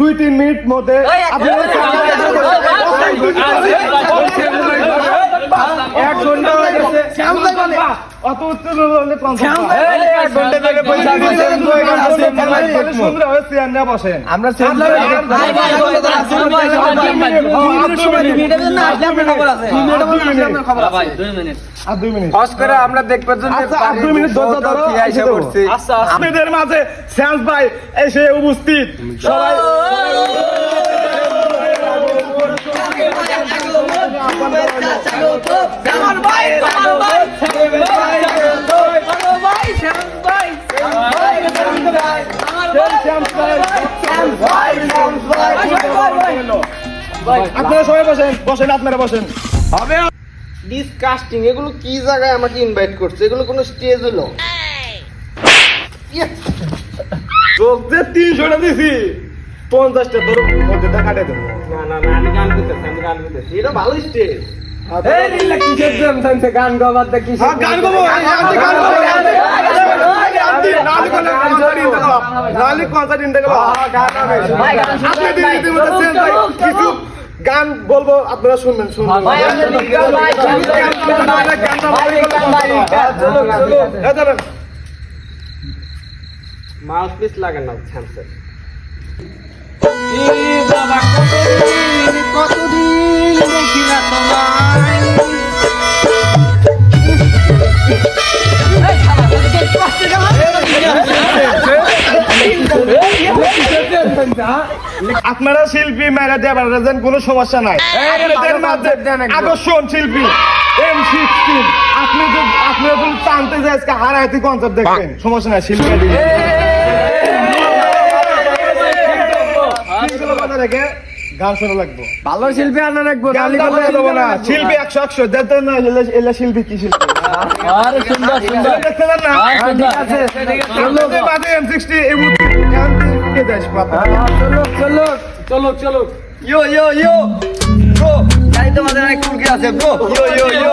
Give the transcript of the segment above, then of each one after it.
2-3 minute মধ্যে আপনি 1 ঘন্টা হয়ে গেছে অত উত্তেজনা হলে 1 ঘন্টা ধরে পয়সা দিয়েছেন 2 ঘন্টা সুন্দর হয়ে চেয়ার নিয়ে বসেন আমরা আমরা দেখবার জন্য 2 মিনিট আপনাদের মাঝে শ্যামস ভাই এসে উপস্থিত সবাই আপনারা সবাই বসেন আপনারা বসেন হবে ডিসকাস্টিং এগুলো কি জায়গায় আমাকে ইনভাইট করছে এগুলো কোনো স্টেজ হলো লোক যে 300 টা দিছি 50 টা তোর মধ্যে কাটে দেবো না আমি গান করতেছি এটা ভালো স্টেজ এই রিল্লা কিসের জন্য থামছে গান গাওয়ার দা কিসের গান গাবো আমি গান গাবো নালি কনসার্ট ইনতে গেল ভাই গান কিছু গান বলবো আপনারা শুনবেন মাউস পিস লাগান না স্যামসাং কতদিন দেখি না তোমায় আপনারা শিল্পী মেরা দেবেন কোনো সমস্যা নাই আকর্ষণ শিল্পী M16 আপনি যদি টানতে যায় আজকে হারাইতে কনসার্ট দেখবেন সমস্যা নাই শিল্পী গান শোনা লাগবো ভালো শিল্পী আনা রাখবো শিল্পী 100 দেখতেন না এলা শিল্পী কি শিল্পী দেখতে পান না M60 চলো ইয়ো ব্রো তাই তোমাদের অনেক কুরকি আছে ব্রো ইয়ো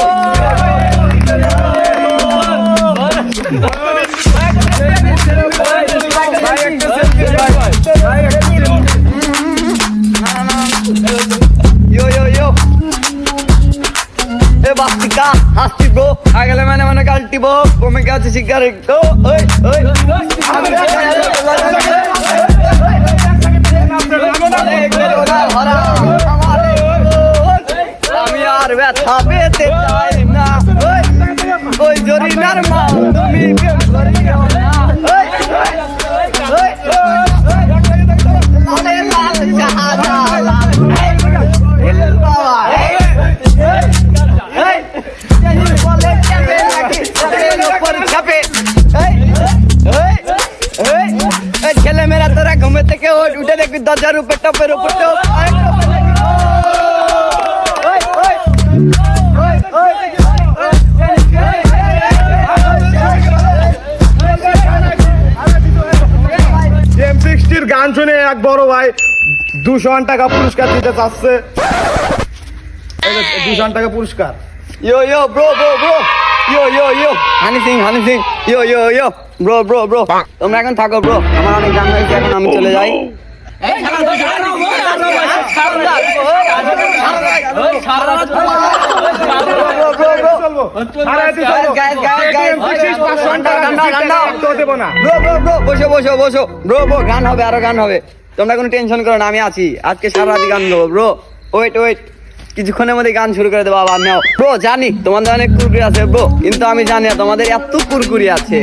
এ বাস্তিকা হাসতি ব্রো আগলে মানে কালটি বো কমে গেছে সিগারেট তো ওই আমি আর ব্যথা পেতে চাই না ওই জরিনার মা তুমি কেউ করিও না ছেলে মেয়েরা তোরা ঘুমে থেকে উঠে দেখবি দরজার উপর টপের উপর M60 গান শুনে এক বড় ভাই 200 টাকা পুরস্কার দিতে চাচ্ছে 200 টাকা পুরস্কার ইয়ো ব্রো ইয়ো হানি সিং ইয়ো ব্রো তোমরা এখন থাকো ব্রো আমার অনেক গান হয়েছে এখন আমি চলে যাই বসো ব্রো গান হবে আরো গান হবে তোমরা কোনো টেনশন করো না আমি আছি আজকে সারা রাত গান দেবো ব্রো ওয়েট কিছুক্ষণের মধ্যে গান শুরু করে দেবো আবার নাও ব্রো জানি তোমাদের অনেক কুরকুরি আছে ব্রো কিন্তু আমি জানি না তোমাদের এত কুরকুরি আছে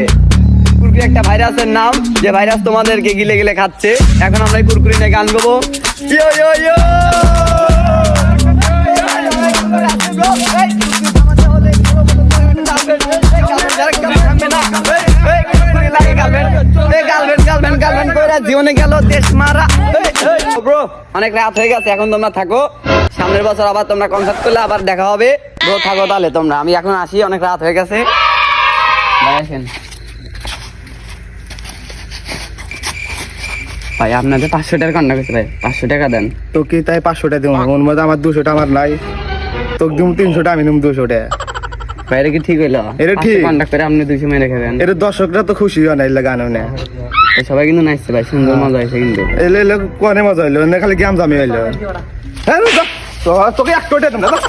কুরকুরি একটা ভাইরাসের নাম যে ভাইরাস তোমাদেরকে গিলে খাচ্ছে এখন আমরা এই কুরকুরি নিয়ে গান গাবো ইয়ো জীবনে গেল দেশ মারা ব্রো অনেক রাত হয়ে গেছে এখন তোমরা থাকো সামনের বছর আবার তোমরা কনসার্ট করলে আবার দেখা হবে ব্রো থাকো তাহলে তোমরা আমি এখন আসি অনেক রাত হয়ে গেছে ভাই আপনাদের 500 টাকার কন্ট্যাক্ট করতে ভাই 500 টাকা দেন তো কি তাই 500 টাকা দেবো ওর মধ্যে আমার 200 টাকা আমার নাই তোকে দিম 300 টাকা আমি নিম 200 টাকা বাইরে কি ঠিক হইলো? এটা ঠিক। কন্টাক্ট করে আপনি 200 মেরে খাবেন। এর দর্শকরা তো খুশি হয় না এলা গান না সবাই কিন্তু নাচছে ভাই, সুন্দর মজা হয়েছে কিন্তু। এলে এলে কোনে মজা হইলো না খালি গেম জামি হইলো হ্যাঁ তো তোকে এক কোটে দেন দাদা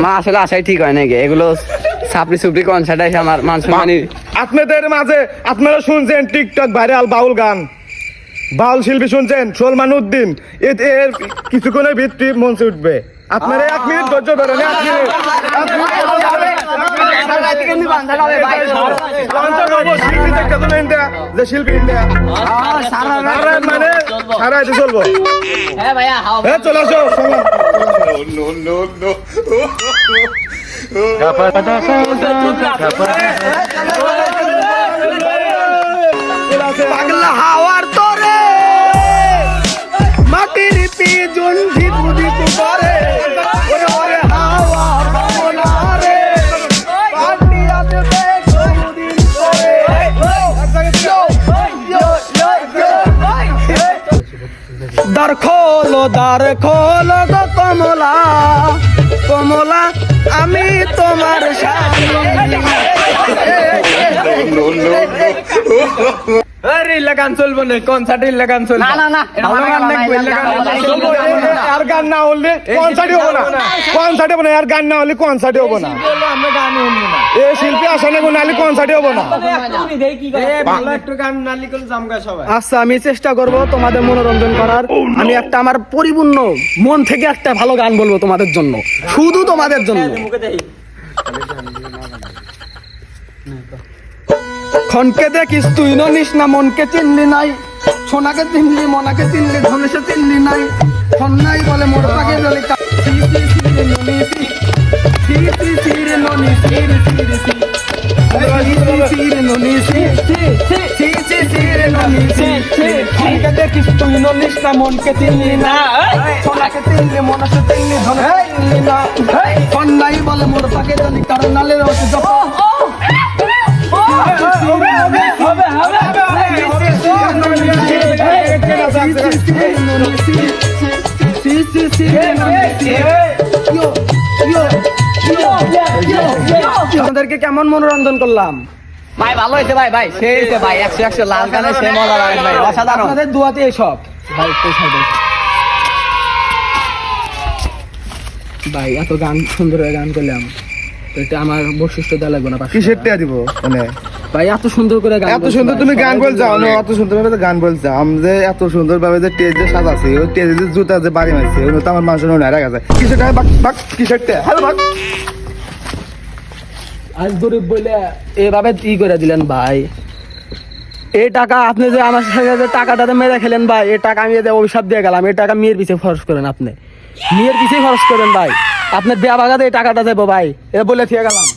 মা আসলে আশাই ঠিক হয় নাকি এগুলো সাপড়ি সুপড়ি কনসার্ট এসে আমার মান সম্মানী। আপনাদের মাঝে আপনারা শুনছেন টিকটক ভাইরাল বাউল গান, বাউল শিল্পী শুনছেন সলমান উদ্দিন, এর কিছুক্ষণের ভিত্তি মঞ্চে উঠবে। আপনারা 1 মিনিট ধৈর্য ধরেন, 1 মিনিট। শিল্পী দেখতে তো ইন্ডিয়া, যে শিল্পী ইন্ডিয়া মানে সারা এতে চলবো। হ্যাঁ চলে আসো পাগলা হাওয়ার তোরে মাটির পিজন ধিপু ধিপু করে ওরে ওরে হাওয়া বাবনা রে পাটি আছে বেকুদিন করে দ্বার খোলো গো কমলা কমলা আমি তোমার সাথী আরে লাগান চলবো না, কনসার্টে লাগান চলবে না না না ভালো গান দেখবো, চলবো। আর গান না হলে কনসার্টে হবো না, কনসার্টে হবো না, আর গান না হলে কনসার্টে হবো না। আমরা গান হবো না, এই শিল্পী আসলে না হলে কনসার্টে হবো না। ভালো একটু গান না লিখলে জামগা সবাই। আচ্ছা আমি চেষ্টা করব তোমাদের মনোরঞ্জন করার। আমি একটা আমার পরিপূর্ণ মন থেকে একটা ভালো গান বলবো তোমাদের জন্য, শুধু তোমাদের জন্য। ক্ষণকে দেখিস তুই ননিস না, মনকে চিনলি নাই, সোনাকে চিনলি মনাকে চিনলি, ধনেশে চিনলি নাই, খন্নাই বলে মোর পাকে জলে দেখিস তুই ননিস না, মনকে চিনলি না, সোনাকে চিনলি মনাকে চিনলি, ধনেশে চিনলি না, খন্নাই বলে মোর পাকে জলে কারণ নালে রসে জপ আপনাদেরকে কেমন মনোরঞ্জন করলাম ভাই ভালো হয়েছে ভাই, ভাই সেই হয়েছে ভাই, 100 লাল গানে সে মজা লাগে ভাই, অসাধারণ। আপনাদের দুয়াতে এসব ভাই ভাই এত গান সুন্দর গান করলাম, তো এটা আমার বৈশিষ্ট্য দেওয়া লাগবে না। কিসের টিয়া দিব মানে ভাই এত সুন্দর করে গান, এত সুন্দর তুমি গান বলছো, এত সুন্দর ভাবে গান বলছো, আমি যে এত সুন্দর ভাবে যে টেজ যে সাজাছে, ওই টেজ যে জুতা যে বাড়ি মারছে, ওই তো আমার মানুষের নাইরা গেছে। কিসের টাকা বাক বাক কিসের টিয়া হ্যালো বাক আজ গরিব বলে এভাবে ই করে দিলেন ভাই। এই টাকা আপনি যে আমার সাথে যে টাকাটাতে মেরে খেলেন ভাই, এই টাকা আমি যে অভিশাপ দিয়ে গেলাম, এই টাকা মেয়ের পিছিয়ে খরচ করেন, আপনি মেয়ের পিছিয়ে খরচ করেন ভাই, আপনার দেয়া বাগাতে এই টাকাটা দেবো ভাই, এটা বলে থেকে গেলাম।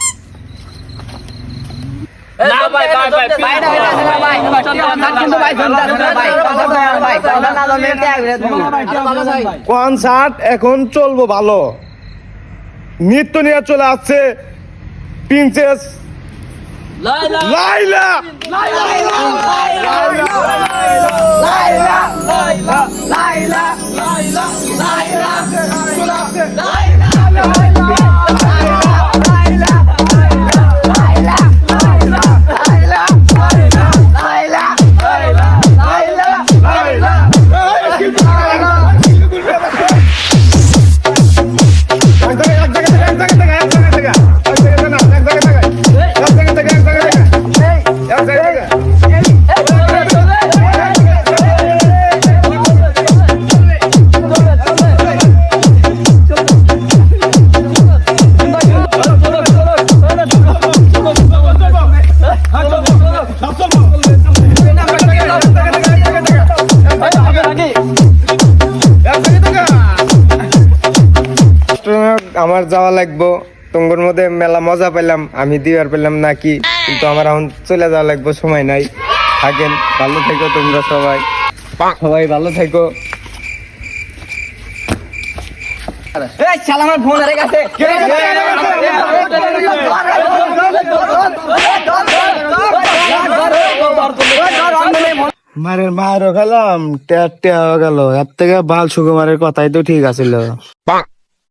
কনসার্ট এখন চলবো ভালো, নৃত্য নিয়ে চলে আসছে প্রিন্সেস লাইলা। আমার যাওয়া লাগবো, তোমার মধ্যে মেলা মজা পেলাম, আমি দিবার পেলাম নাকি, কিন্তু আমার এখন চলে যাওয়া লাগবো, সময় নাই। থাকেন, ভালো থেকো তোমরা সবাই, সবাই ভালো থেকো। আমার ফোন হারিয়ে গেছে। মারের মারও খেলাম, টেয়া টেয়া গেল, এর থেকে বাল সুকুমারের কথাই তো ঠিক আছিল।